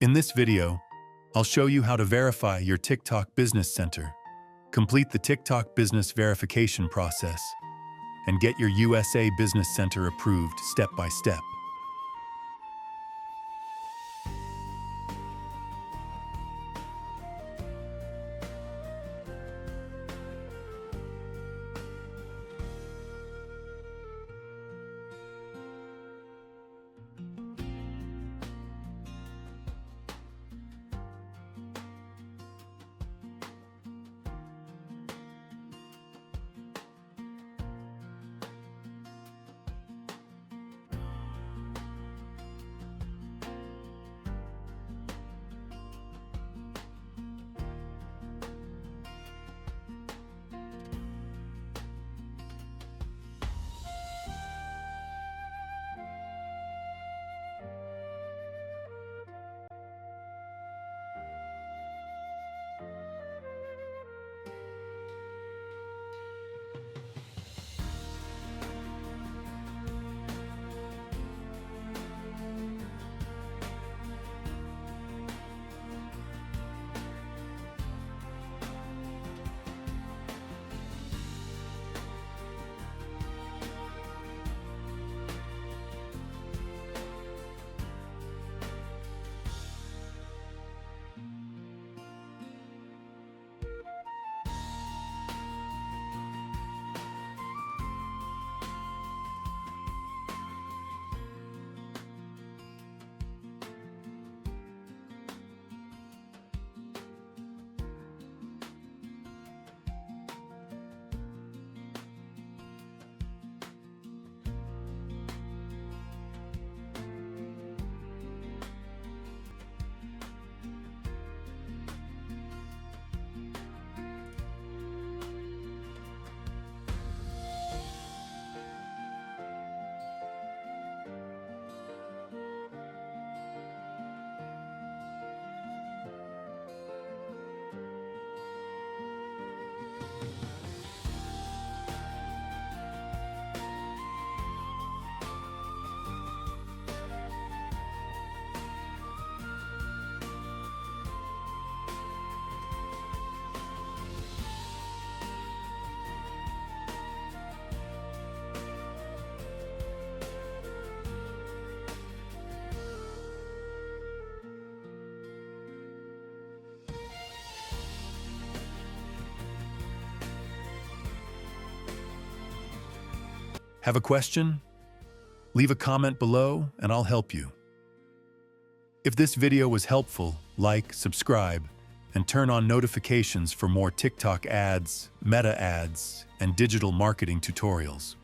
In this video, I'll show you how to verify your TikTok Business Center, complete the TikTok Business Verification process, and get your USA Business Center approved step by step. Have a question? Leave a comment below and I'll help you. If this video was helpful, like, subscribe, and turn on notifications for more TikTok ads, meta ads, and digital marketing tutorials.